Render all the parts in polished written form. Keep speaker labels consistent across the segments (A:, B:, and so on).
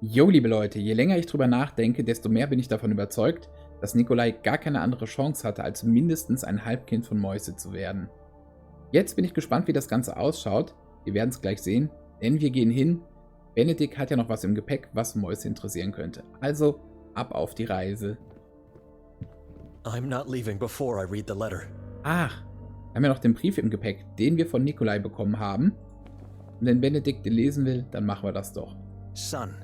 A: Jo, liebe Leute, je länger ich drüber nachdenke, desto mehr bin ich davon überzeugt, dass Nikolai gar keine andere Chance hatte, als mindestens ein Halbkind von Mojse zu werden. Jetzt bin ich gespannt, wie das Ganze ausschaut. Wir werden es gleich sehen, denn wir gehen hin. Benedeks hat ja noch was im Gepäck, was Mojse interessieren könnte. Also, ab auf die Reise.
B: I'm not leaving before I read the letter.
A: Ach, wir haben ja noch den Brief im Gepäck, den wir von Nikolai bekommen haben. Und wenn Benedeks den lesen will, dann machen wir das doch.
B: Son,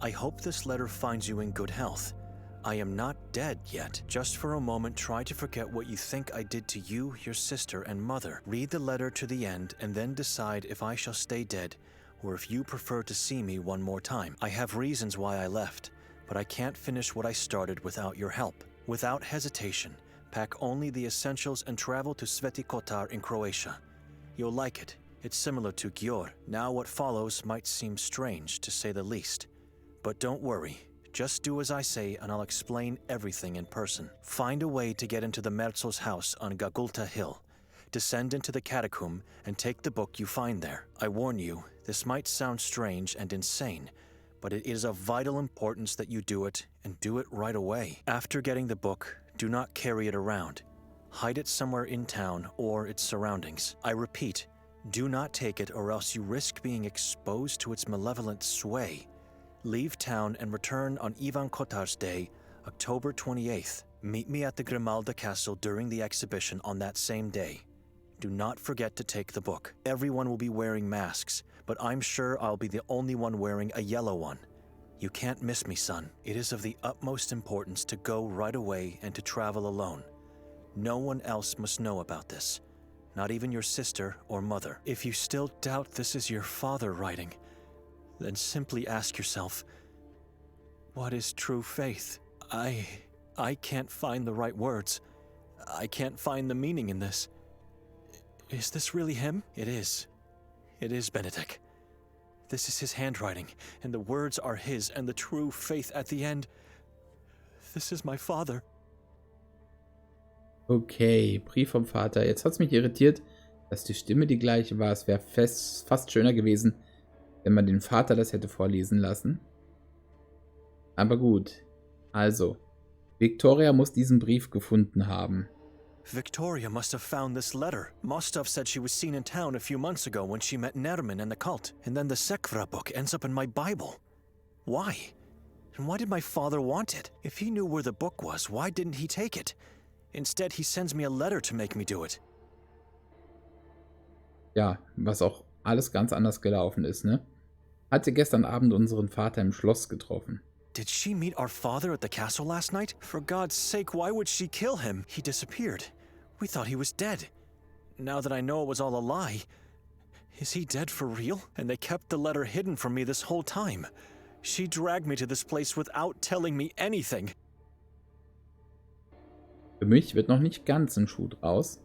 B: I hope this letter finds you in good health. I am not dead yet. Just for a moment, try to forget what you think I did to you, your sister, and mother. Read the letter to the end and then decide if I shall stay dead or if you prefer to see me one more time. I have reasons why I left, but I can't finish what I started without your help. Without hesitation, pack only the essentials and travel to Sveti Kotar in Croatia. You'll like it. It's similar to Gjor. Now what follows might seem strange, to say the least. But don't worry. Just do as I say and I'll explain everything in person. Find a way to get into the Merzel's house on Gagulta Hill. Descend into the catacomb and take the book you find there. I warn you, this might sound strange and insane, but it is of vital importance that you do it, and do it right away. After getting the book, do not carry it around. Hide it somewhere in town or its surroundings. I repeat, do not take it or else you risk being exposed to its malevolent sway. Leave town and return on Ivan Kotar's day, October 28th. Meet me at the Grimalda Castle during the exhibition on that same day. Do not forget to take the book. Everyone will be wearing masks, but I'm sure I'll be the only one wearing a yellow one. You can't miss me, son. It is of the utmost importance to go right away and to travel alone. No one else must know about this, not even your sister or mother. If you still doubt this is your father writing, then simply ask yourself, what is true faith? I can't find the right words. I can't find the meaning in this. Is this really him? It is. It is Benedeks. This is his handwriting, and the words are his, and the true faith at the end. This is my father.
A: Okay, Brief vom Vater. Jetzt hat es mich irritiert, dass die Stimme die gleiche war. Es wäre fast schöner gewesen, wenn man den Vater das hätte vorlesen lassen. Aber gut. Also, Victoria muss diesen Brief gefunden haben.
B: Victoria must have found this letter. Mostov said she was seen in town a few months ago when she met Nerman and the cult. And then the Sekvra book ends up in my Bible. Why? And why did my father want it? If he knew where the book was, why didn't he take it? Instead, he sends me a letter to make me do it.
A: Ja, was auch alles ganz anders gelaufen ist, ne? Hatte gestern Abend unseren Vater im Schloss getroffen.
B: Did she meet our father at the castle last night? For God's sake, why would she kill him? He disappeared. We thought he was dead. Now that I know it was all a lie, is he dead for real? And they kept the letter hidden from me this whole time. She dragged me to this place without telling me anything.
A: Für mich wird noch nicht ganz ein Schuh draus.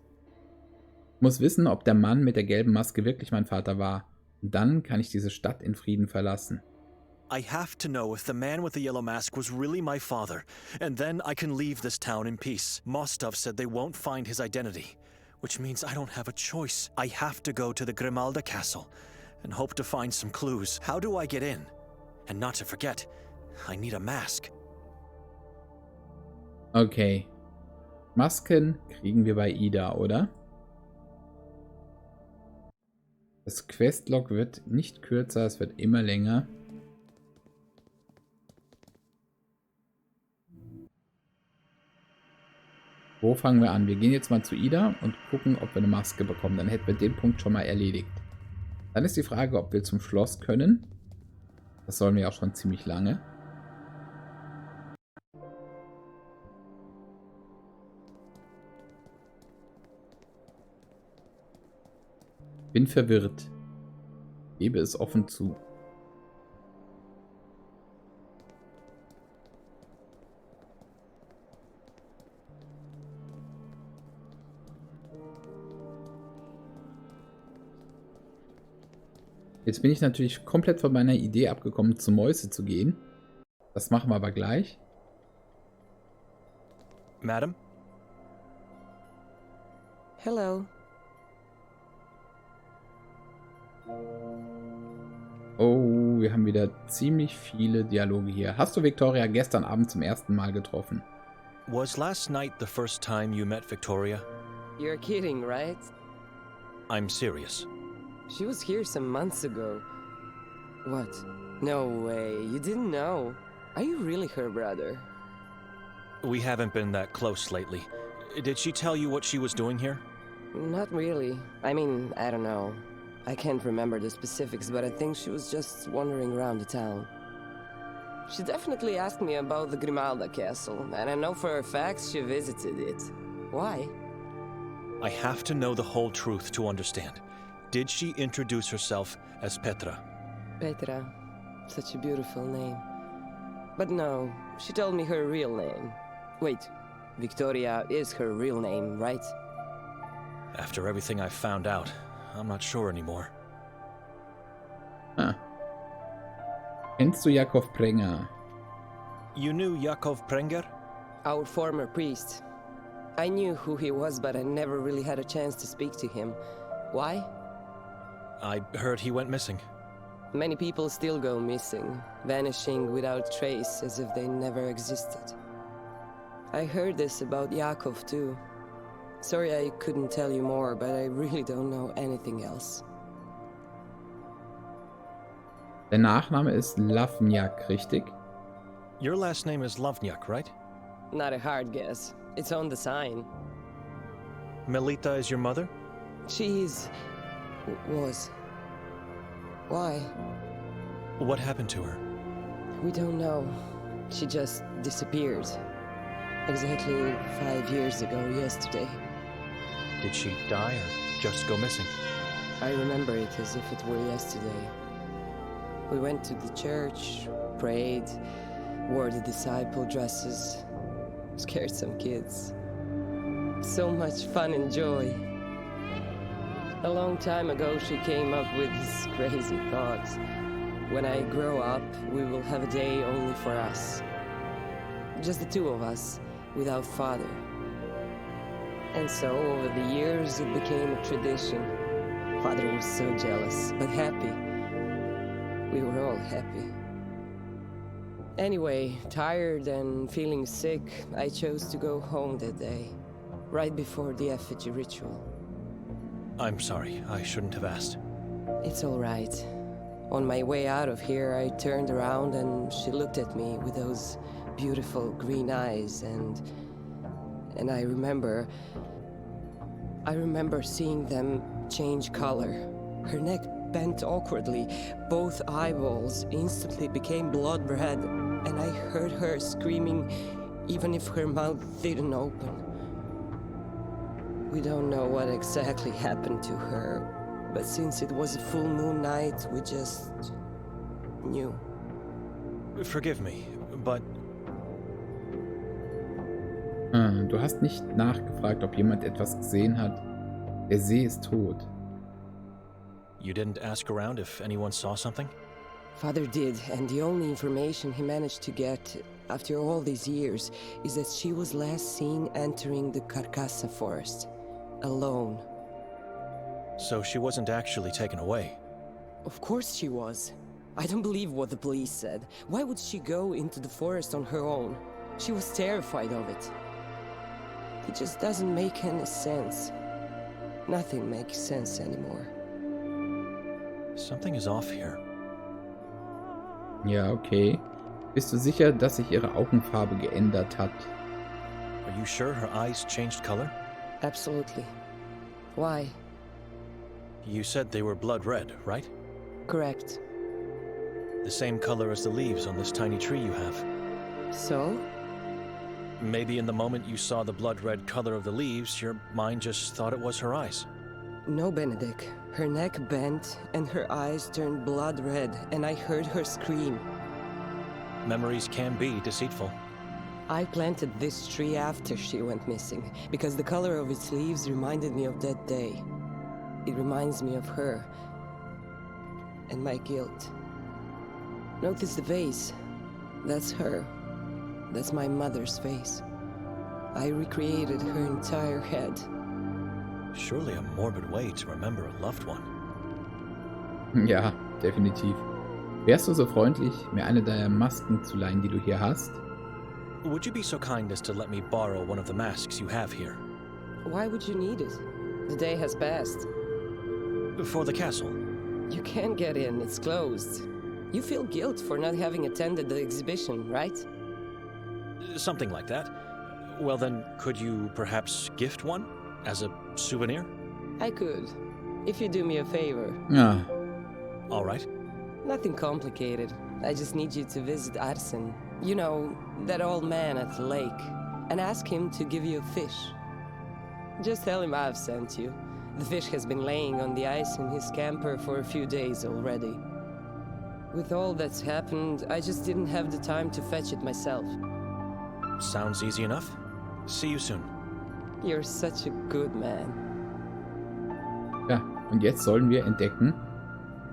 A: Ich muss wissen, ob der Mann mit der gelben Maske wirklich mein Vater war. Und dann kann ich diese Stadt in Frieden verlassen.
B: I have to know if the man with the yellow mask was really my father, and then I can leave this town in peace. Mostov said they won't find his identity, which means I don't have a choice. I have to go to the Grimalda Castle and hope to find some clues. How do I get in? And not to forget, I need a mask.
A: Okay. Masken kriegen wir bei Ida, oder? Das Questlog wird nicht kürzer, es wird immer länger. Wo fangen wir an? Wir gehen jetzt mal zu Ida und gucken, ob wir eine Maske bekommen. Dann hätten wir den Punkt schon mal erledigt. Dann ist die Frage, ob wir zum Schloss können. Das sollen wir auch schon ziemlich lange. Bin verwirrt. Gebe es offen zu. Jetzt bin ich natürlich komplett von meiner Idee abgekommen, zu Mojse zu gehen. Das machen wir aber gleich.
B: Madam?
C: Hello.
A: Oh, wir haben wieder ziemlich viele Dialoge hier. Hast du Victoria gestern Abend zum ersten Mal getroffen?
B: Was last night the first time you met Victoria?
C: You're kidding, right?
B: I'm serious.
C: She was here some months ago. What? No way, you didn't know. Are you really her brother?
B: We haven't been that close lately. Did she tell you what she was doing here?
C: Not really. I mean, I don't know. I can't remember the specifics, but I think she was just wandering around the town. She definitely asked me about the Grimalda castle, and I know for a fact she visited it. Why?
B: I have to know the whole truth to understand. Did she introduce herself as Petra?
C: Petra. Such a beautiful name. But no, she told me her real name. Wait, Victoria is her real name, right?
B: After everything I found out, I'm not sure anymore.
A: Ah. Kennst du Jakov Prenger?
B: You knew Jakov Prenger?
C: Our former priest. I knew who he was, but I never really had a chance to speak to him. Why?
B: I heard he went missing.
C: Many people still go missing, vanishing without trace as if they never existed. I heard this about Yakov too. Sorry I couldn't tell you more, but I really don't know anything else.
A: Der Nachname ist Lavnjak, richtig?
B: Your last name is Lovnyak, right?
C: Not a hard guess. It's on the sign.
B: Melita is your mother?
C: She's... was. Why?
B: What happened to her?
C: We don't know. She just disappeared. Exactly 5 years ago yesterday.
B: Did she die or just go missing?
C: I remember it as if it were yesterday. We went to the church, prayed, wore the disciple dresses, scared some kids. So much fun and joy. A long time ago she came up with this crazy thought. When I grow up, we will have a day only for us. Just the two of us, without Father. And so, over the years, it became a tradition. Father was so jealous, but happy. We were all happy. Anyway, tired and feeling sick, I chose to go home that day, right before the effigy ritual.
B: I'm sorry, I shouldn't have asked.
C: It's all right. On my way out of here, I turned around and she looked at me with those beautiful green eyes, and I remember seeing them change color. Her neck bent awkwardly, both eyeballs instantly became blood red, and I heard her screaming even if her mouth didn't open. We don't know what exactly happened to her, but since it was a full moon night, we just knew.
B: Forgive me, but...
A: Du hast nicht nachgefragt, ob jemand etwas gesehen hat. Der See ist tot.
B: You didn't ask around if anyone saw something?
C: Father did, and the only information he managed to get after all these years is that she was last seen entering the Carcassa forest, alone.
B: So she wasn't actually taken away?
C: Of course she was. I don't believe what the police said. Why would she go into the forest on her own? She was terrified of it. It just doesn't make any sense. Nothing makes sense anymore.
B: Something is off here.
A: Ja, okay. Bist du sicher, dass sich ihre Augenfarbe geändert hat?
B: Are you sure her eyes changed color?
C: Absolutely. Why?
B: You said they were blood red, right?
C: Correct.
B: The same color as the leaves on this tiny tree you have.
C: So?
B: Maybe in the moment you saw the blood red color of the leaves, your mind just thought it was her eyes.
C: No, Benedeks. Her neck bent and her eyes turned blood red, and I heard her scream.
B: Memories can be deceitful.
C: I planted this tree after she went missing, because the color of its leaves reminded me of that day. It reminds me of her. And my guilt. Notice the vase. That's her. That's my mother's face. I recreated her entire head.
B: Surely a morbid way to remember a loved one.
A: Ja, definitiv. Wärst du so freundlich, mir eine deiner Masken zu leihen, die du hier hast?
B: Would you be so kind as to let me borrow one of the masks you have here?
C: Why would you need it? The day has passed.
B: For the castle.
C: You can't get in, it's closed. You feel guilt for not having attended the exhibition, right?
B: Something like that. Well then, could you perhaps gift one? As a souvenir?
C: I could, if you do me a favor.
A: Ja,
B: All right.
C: Nothing complicated. I just need you to visit Arsen. You know, that old man at the lake. And ask him to give you a fish. Just tell him I've sent you. The fish has been laying on the ice in his camper for a few days already. With all that's happened, I just didn't have the time to fetch it myself.
B: Sounds easy enough. See you soon.
C: You're such a good man.
A: ja. Und jetzt sollen wir entdecken,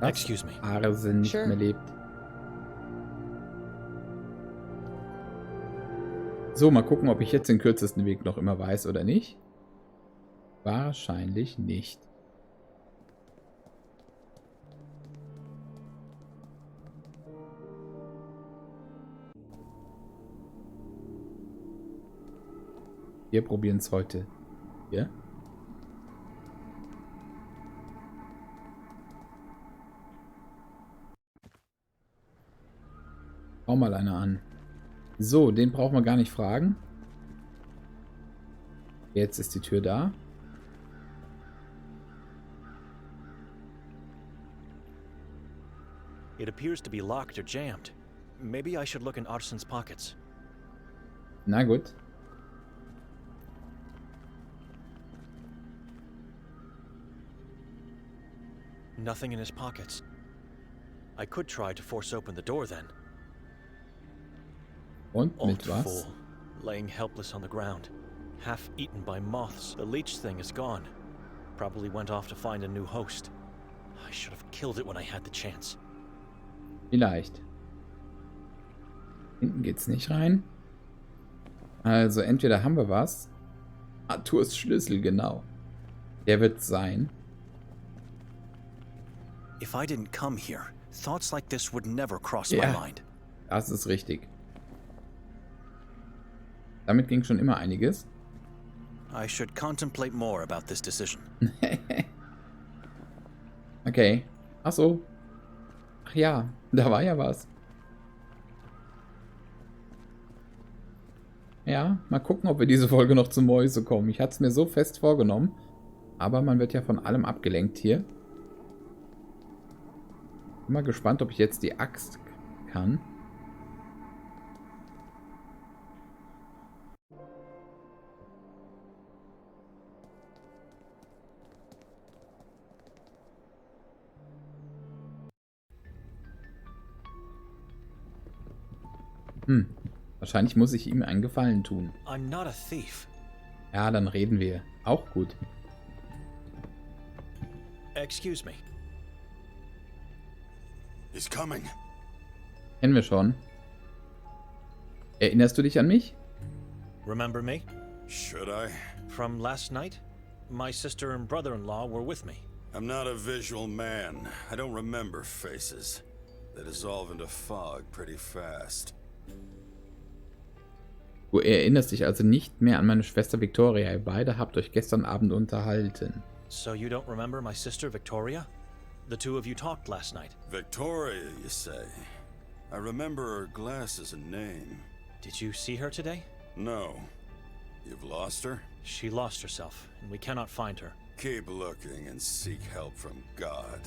A: dass
B: Excuse me.
A: Arsen nicht
C: Sure.
A: mehr lebt. So, mal gucken, ob ich jetzt den kürzesten Weg noch immer weiß oder nicht. Wahrscheinlich nicht. Wir probieren es heute. Hier. Schau mal einer an. So, den brauchen wir gar nicht fragen. Jetzt ist die Tür da.
B: It appears to be locked or jammed. Maybe I should look in Arsen's pockets.
A: Na gut.
B: Nothing in his pockets. I could try to force open the door then.
A: Und
B: Old
A: mit was?
B: fool, laying helpless on the ground, half eaten by moths. The leech thing is gone. Probably went off to find a new host. I should have killed it when I had the chance.
A: Vielleicht. Hinten geht's nicht rein. Also entweder haben wir was. Arthurs Schlüssel, genau. Der wird sein.
B: If I didn't come here, thoughts like this would never cross
A: Ja.
B: my mind.
A: Das ist richtig. Damit ging schon immer einiges.
B: I should contemplate more about this decision.
A: Okay. Ach so. Ach ja, da war ja was. Ja, mal gucken, ob wir diese Folge noch zu Mäuse kommen. Ich hatte es mir so fest vorgenommen. Aber man wird ja von allem abgelenkt hier. Bin mal gespannt, ob ich jetzt die Axt kann. Wahrscheinlich muss ich ihm einen Gefallen tun.
B: I'm not a thief.
A: Ja, dann reden wir. Auch gut.
B: Excuse me.
D: He's coming.
A: Kennen wir schon. Erinnerst du dich an mich?
B: Remember me?
D: Should I?
B: From last night? My sister and brother-in-law were with me.
D: I'm not a visual man. I don't remember faces. They dissolve into fog pretty fast.
A: Du erinnerst dich also nicht mehr an meine Schwester Victoria. Ihr beide habt euch gestern Abend unterhalten.
B: So you don't remember my sister Victoria? The two of you talked last night.
D: Victoria, you say? I remember her glasses and name.
B: Did you see her today?
D: No. You've lost her?
B: She lost herself, and we cannot find her.
D: Keep looking and seek help from God.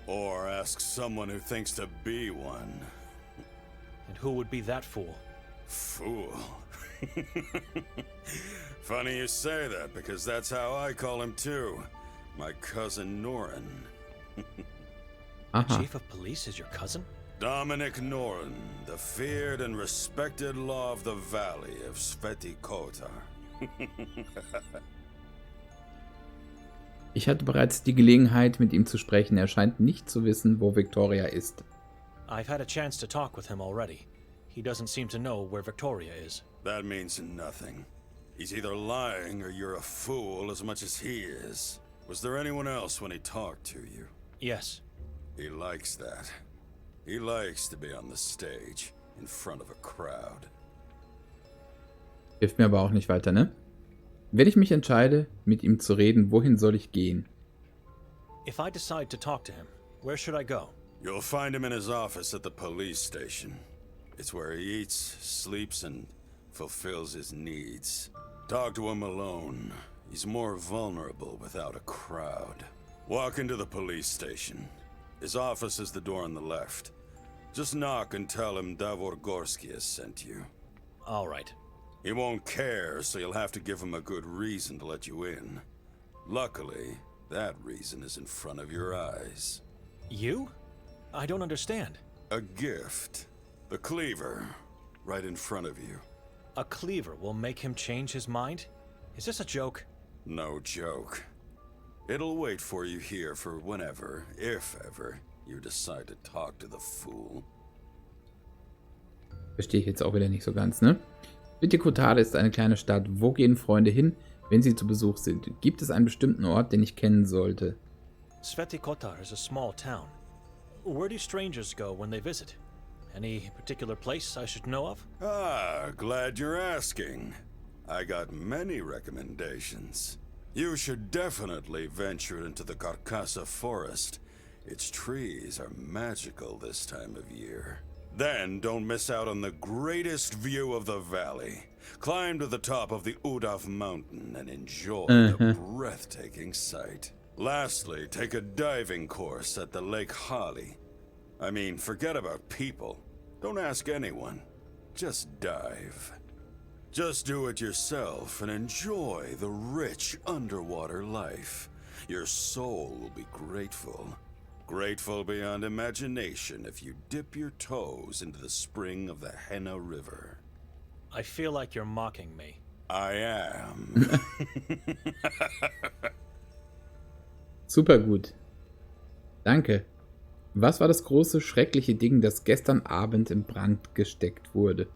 D: Or ask someone who thinks to be one.
B: And who would be that fool?
D: Fool. Funny you say that, because that's how I call him too. My cousin Norin.
A: Aha.
B: Chief of police is your cousin?
D: Dominic Norin, the feared and respected law of the valley of Sveti Kotar.
A: Ich hatte bereits die Gelegenheit, mit ihm zu sprechen. Er scheint nicht zu wissen, wo Victoria ist.
B: I've had a chance to talk with him already. He doesn't seem to know where Victoria is.
D: That means nothing. He's either lying or you're a fool as much as he is. Was there anyone else when he talked to you?
B: Yes.
D: He likes that. He likes to be on the stage, in front of a crowd.
A: Hilft mir aber auch nicht weiter, ne? Wenn ich mich entscheide, mit ihm zu reden, wohin soll ich gehen?
B: If I decide to talk to him, where should I go?
D: You'll find him in his office at the police station. It's where he eats, sleeps, and fulfills his needs. Talk to him alone. He's more vulnerable without a crowd. Walk into the police station. His office is the door on the left. Just knock and tell him Davor Gorski has sent you.
B: All right.
D: He won't care, so you'll have to give him a good reason to let you in. Luckily, that reason is in front of your eyes.
B: You? I don't understand.
D: A gift. The cleaver. Right in front of you.
B: A cleaver will make him change his mind? Is this a joke?
D: No joke. It'll wait for you here for whenever, if ever, you decide to talk to the fool.
A: Verstehe ich jetzt auch wieder nicht so ganz, ne? Kotar ist eine kleine Stadt. Wo gehen Freunde hin, wenn sie zu Besuch sind? Gibt es einen bestimmten Ort, den ich kennen sollte?
B: Kotar is a small town. Where do strangers go when they visit? Any particular place I should know of?
D: Ah, glad you're asking. I got many recommendations. You should definitely venture into the Carcassa forest. Its trees are magical this time of year. Then don't miss out on the greatest view of the valley. Climb to the top of the Udav mountain and enjoy the breathtaking sight. Lastly, take a diving course at the Lake Hali. I mean, forget about people. Don't ask anyone. Just dive. Just do it yourself and enjoy the rich underwater life. Your soul will be grateful. Grateful beyond imagination if you dip your toes into the spring of the Henna River.
B: I feel like you're mocking me.
D: I am.
A: Super gut. Danke. Was war das große, schreckliche Ding, das gestern Abend in Brand gesteckt wurde?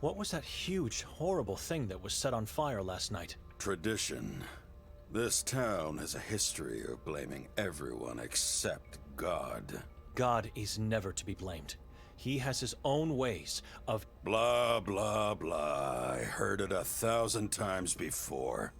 B: What was that huge, horrible thing that was set on fire last night?
D: Tradition. This town has a history of blaming everyone except God.
B: God is never to be blamed. He has his own ways of...
D: Blah, blah, blah. I heard it 1,000 times before.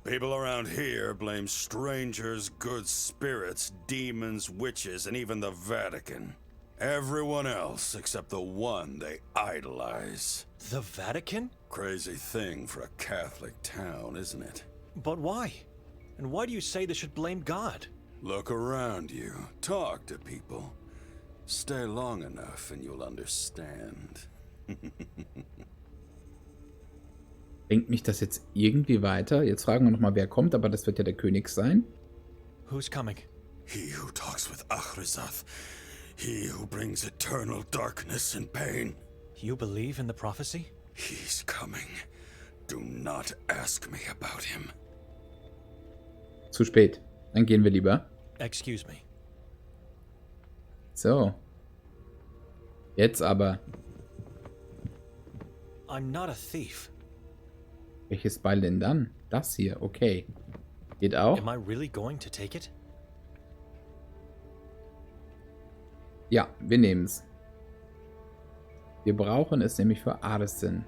D: People around here blame strangers, good spirits, demons, witches, and even the Vatican. Everyone else except the one they idolize.
B: The Vatican?
D: Crazy thing for a Catholic town, isn't it?
B: But why? And why do you say they should blame God?
D: Look around you. Talk to people. Stay long enough and you'll understand.
A: Bringt mich das jetzt irgendwie weiter? Jetzt fragen wir nochmal, wer kommt, aber das wird ja der König sein.
B: Who's coming?
D: He who talks with Achrizath. He who brings eternal darkness and pain.
B: You believe in the prophecy?
D: He's coming. Do not ask me about him.
A: Zu spät. Dann gehen wir lieber.
B: Excuse me.
A: So. Jetzt aber.
B: I'm not a thief.
A: Welches Beil denn dann? Das hier, okay. Geht auch?
B: Am I really going to take it?
A: Ja, wir nehmen's. Wir brauchen es nämlich für Arsen.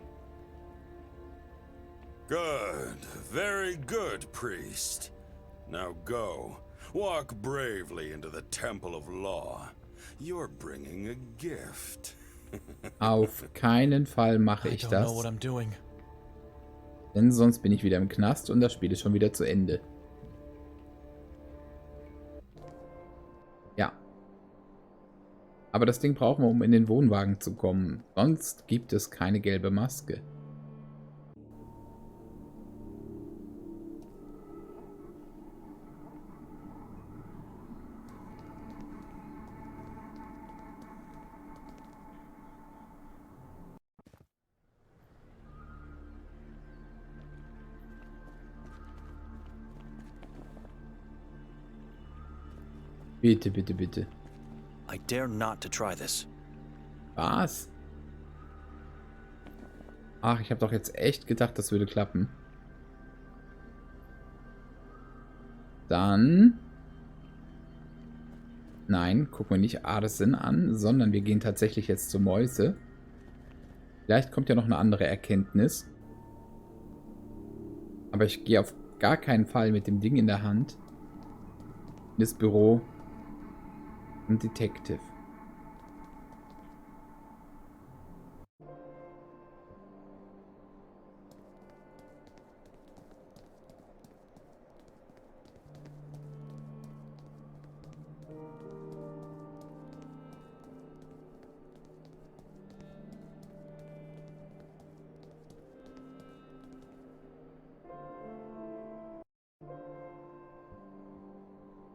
D: Good. Very good, priest. Now go. Walk bravely into the temple of law. You're bringing a gift.
A: Auf keinen Fall mache ich
B: I don't
A: das.
B: know what I'm doing.
A: Denn sonst bin ich wieder im Knast und das Spiel ist schon wieder zu Ende. Ja. Aber das Ding brauchen wir, um in den Wohnwagen zu kommen. Sonst gibt es keine gelbe Maske. Bitte, bitte, bitte.
B: I dare not to try this.
A: Was? Ach, ich habe doch jetzt echt gedacht, das würde klappen. Dann Nein, gucken wir nicht Arsen an, sondern wir gehen tatsächlich jetzt zu Mojse. Vielleicht kommt ja noch eine andere Erkenntnis. Aber ich gehe auf gar keinen Fall mit dem Ding in der Hand in das Büro vom Detective.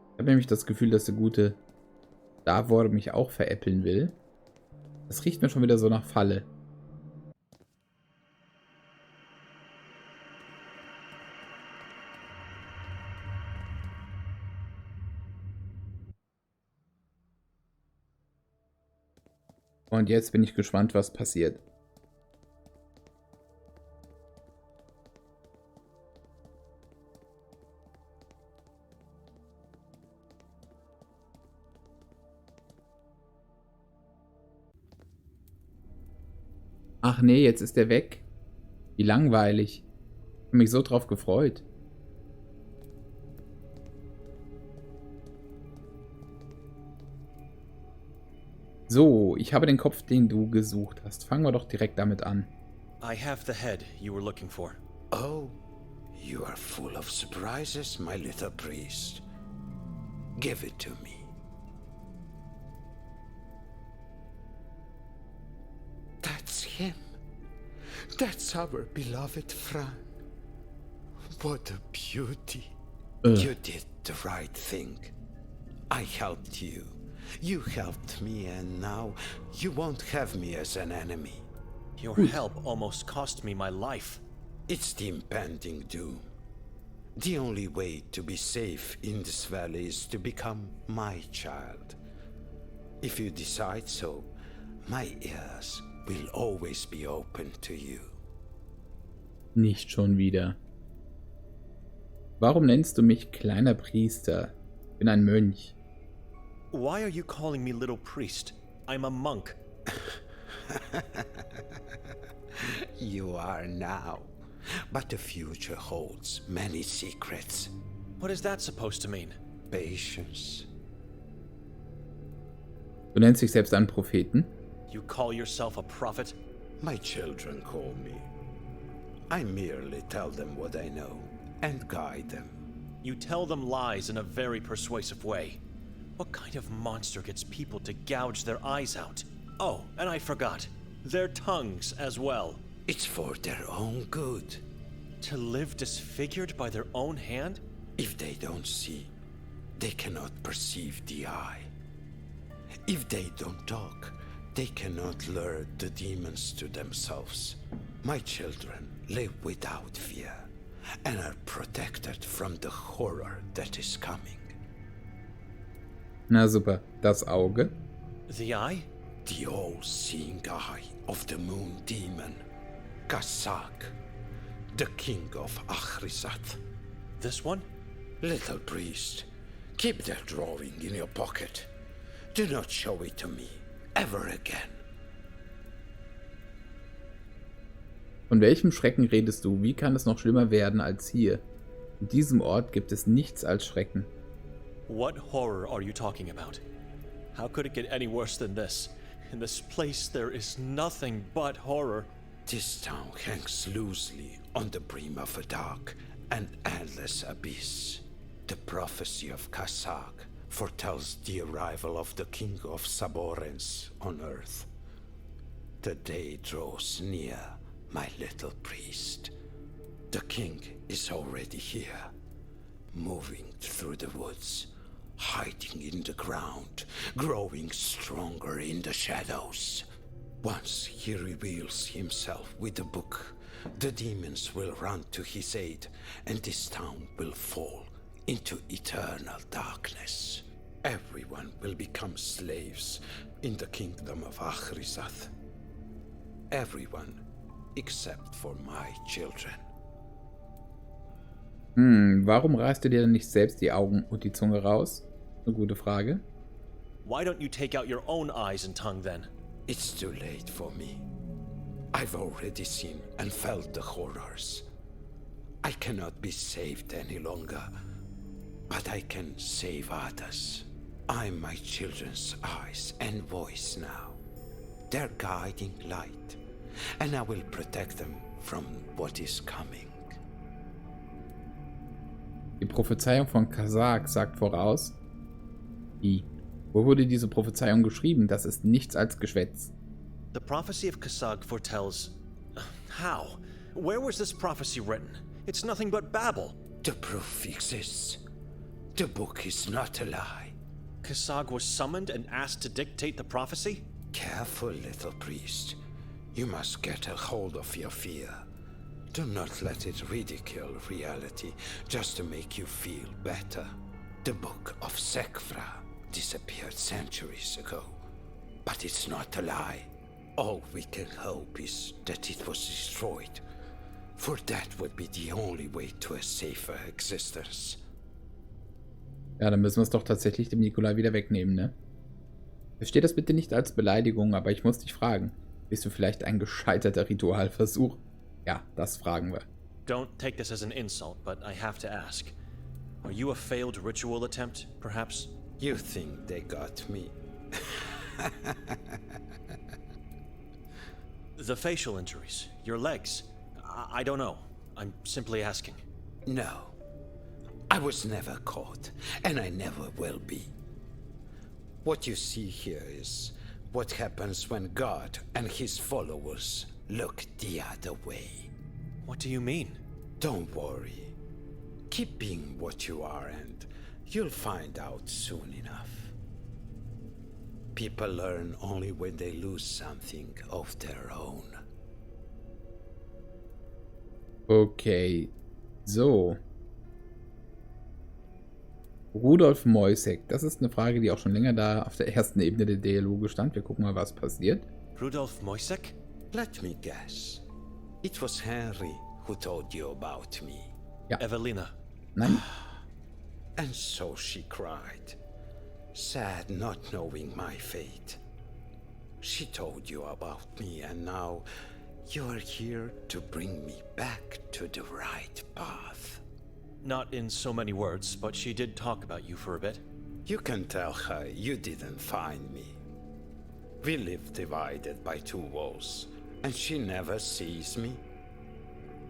A: Ich habe nämlich das Gefühl, dass der gute Davor mich auch veräppeln will. Das riecht mir schon wieder so nach Falle. Und jetzt bin ich gespannt, was passiert. Ach nee, jetzt ist er weg. Wie langweilig. Ich habe mich so drauf gefreut. So, ich habe den Kopf, den du gesucht hast. Fangen wir doch direkt damit an.
B: I have the head you were looking for.
E: Oh, you are full of surprises, my little priest. Give it to me. That's him. That's our beloved Frank. What a beauty. You did the right thing. I helped you. You helped me, and now you won't have me as an enemy.
B: Your help almost cost me my life.
E: It's the impending doom. The only way to be safe in this valley is to become my child. If you decide so, my ears will always be open to you.
A: Nicht schon wieder. Warum nennst du mich kleiner Priester? Ich bin ein Mönch.
B: Why are you calling me little priest? I'm a monk.
E: You are now, but the future holds many secrets.
B: What is that supposed to mean?
E: Patience.
A: Du nennst dich selbst einen Propheten?
B: You call yourself a prophet?
E: My children call me. I merely tell them what I know and guide them.
B: You tell them lies in a very persuasive way. What kind of monster gets people to gouge their eyes out? Oh, and I forgot. Their tongues as well.
E: It's for their own good.
B: To live disfigured by their own hand?
E: If they don't see, they cannot perceive the eye. If they don't talk, they cannot lure the demons to themselves. My children live without fear and are protected from the horror that is coming.
A: Na super, das Auge.
B: The eye?
E: The all-seeing eye of the moon demon, Kasak, the king of Achrizath.
B: This one?
E: Little priest, keep that drawing in your pocket. Do not show it to me ever again.
A: Von welchem Schrecken redest du? Wie kann es noch schlimmer werden als hier? In diesem Ort gibt es nichts als Schrecken.
B: What horror are you talking about? How could it get any worse than this? In this place there is nothing but horror.
E: This town hangs loosely on the brim of a dark and endless abyss. The prophecy of Kasak foretells the arrival of the king of Saborens on earth. The day draws near, my little priest. The king is already here, moving through the woods, hiding in the ground, growing stronger in the shadows. Once he reveals himself with a book, the demons will run to his aid, and this town will fall into eternal darkness. Everyone will become slaves in the kingdom of Achrizath. Everyone except for my children.
A: Warum reißt du dir denn nicht selbst die Augen und die Zunge raus? Eine gute Frage.
B: Why don't you take out your own eyes and tongue then?
E: It's too late for me. I've already seen and felt the horrors. I cannot be saved any longer, but I can save others. I'm my children's eyes and voice now. Their guiding light, and I will protect them from what is coming.
A: Die Prophezeiung von Kotar sagt voraus. Wie? Wo wurde diese Prophezeiung geschrieben? Das ist nichts als Geschwätz.
B: The prophecy of Kotar foretells... How? Where was this prophecy written? It's nothing but babble.
E: The proof exists. The book is not a lie.
B: Kotar was summoned and asked to dictate the prophecy?
E: Careful, little priest. You must get a hold of your fear. Do not let it ridicule reality just to make you feel better. The book of Sekfra disappeared centuries ago, but it's not a lie. All we can hope is that it was destroyed, for that would be the only way to a safer existence.
A: Ja, dann müssen wir es doch tatsächlich dem Nikolai wieder wegnehmen, ne? Versteh das bitte nicht als Beleidigung, aber ich muss dich fragen. Bist du vielleicht ein gescheiterter Ritualversuch? Ja, das fragen wir.
B: Don't take this as an insult, but I have to ask. Are you a failed ritual attempt, perhaps?
E: You think they got me?
B: The facial injuries, your legs. I don't know. I'm simply asking.
E: No. I was never caught, and I never will be. What you see here is what happens when God and his followers look the other way.
B: What do you mean?
E: Don't worry. Keep being what you are and you'll find out soon enough. People learn only when they lose something of their own.
A: Okay, so. Rudolf Mojse, das ist eine Frage, die auch schon länger da auf der ersten Ebene der Dialoge stand. Wir gucken mal, was passiert.
B: Rudolf Mojse?
E: Let me guess. It was Henry who told you about me.
A: Ja.
B: Evelina.
A: Nein?
E: And so she cried, sad not knowing my fate. She told you about me and now you are here to bring me back to the right path.
B: Not in so many words, but she did talk about you for a bit.
E: You can tell her you didn't find me. We live divided by two walls, and she never sees me.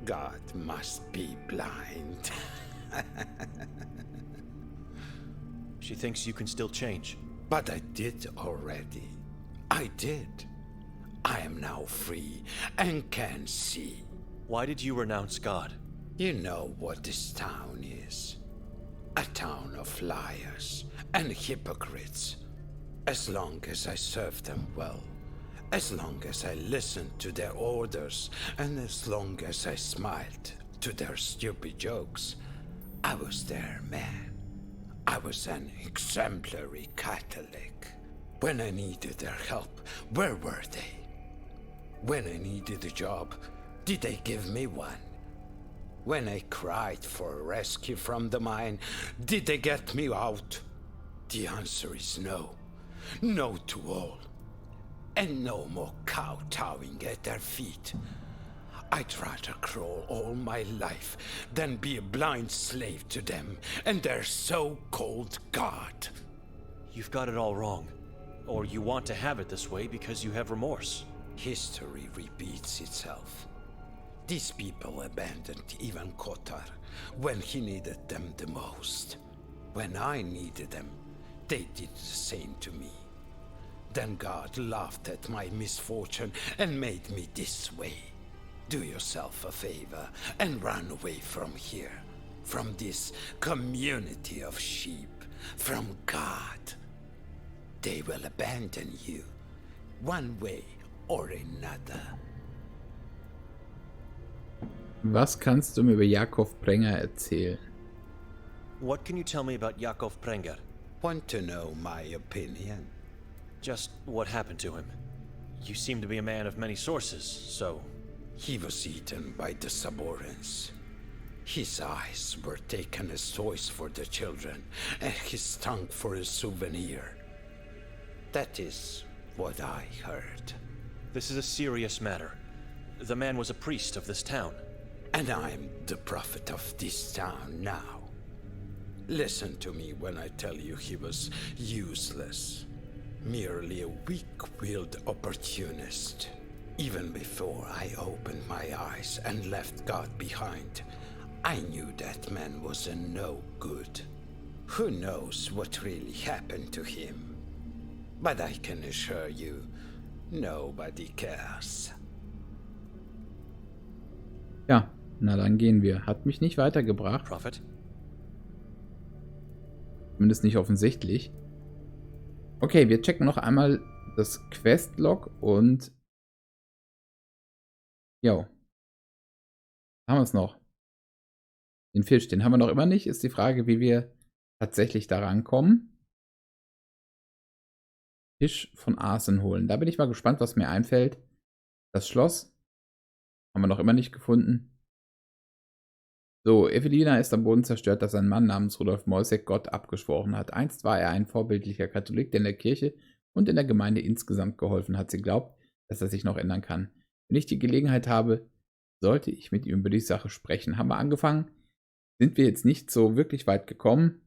E: God must be blind.
B: She thinks you can still change.
E: But I did already. I did. I am now free and can see.
B: Why did you renounce God?
E: You know what this town is. A town of liars and hypocrites. As long as I served them well, as long as I listened to their orders, and as long as I smiled to their stupid jokes, I was their man. I was an exemplary Catholic. When I needed their help, where were they? When I needed a job, did they give me one? When I cried for rescue from the mine, did they get me out? The answer is no. No to all. And no more kowtowing at their feet. I'd rather crawl all my life than be a blind slave to them and their so-called God.
B: You've got it all wrong. Or you want to have it this way because you have remorse.
E: History repeats itself. These people abandoned even Kotar when he needed them the most. When I needed them, they did the same to me. Then God laughed at my misfortune and made me this way. Do yourself a favor and run away from here, from this community of sheep, from God. They will abandon you, one way or another.
A: Was kannst du mir über Jakob Brenger erzählen?
B: What can you tell me about Jakob Brenger?
E: Want to know my opinion?
B: Just what happened to him. You seem to be a man of many sources, so...
E: He was eaten by the Saborans. His eyes were taken as toys for the children, and his tongue for a souvenir. That is what I heard.
B: This is a serious matter. The man was a priest of this town.
E: And I'm the prophet of this town now. Listen to me when I tell you he was useless. Merely a weak-willed opportunist. Even before I opened my eyes and left God behind, I knew that man was a no good. Who knows what really happened to him? But I can assure you, nobody cares.
A: Ja, na dann gehen wir. Hat mich nicht weitergebracht.
B: Prophet?
A: Zumindest nicht offensichtlich. Okay, wir checken noch einmal das Questlog und... Jo. Haben wir es noch. Den Fisch, den haben wir noch immer nicht. Ist die Frage, wie wir tatsächlich da rankommen. Fisch von Arsen holen. Da bin ich mal gespannt, was mir einfällt. Das Schloss haben wir noch immer nicht gefunden. So, Evelina ist am Boden zerstört, dass ein Mann namens Rudolf Mojse Gott abgeschworen hat. Einst war er ein vorbildlicher Katholik, der in der Kirche und in der Gemeinde insgesamt geholfen hat. Sie glaubt, dass er sich noch ändern kann. Wenn ich die Gelegenheit habe, sollte ich mit ihm über die Sache sprechen. Haben wir angefangen? Sind wir jetzt nicht so wirklich weit gekommen?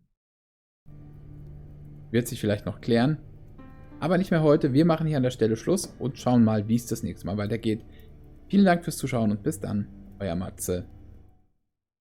A: Wird sich vielleicht noch klären. Aber nicht mehr heute. Wir machen hier an der Stelle Schluss und schauen mal, wie es das nächste Mal weitergeht. Vielen Dank fürs Zuschauen und bis dann. Euer Matze.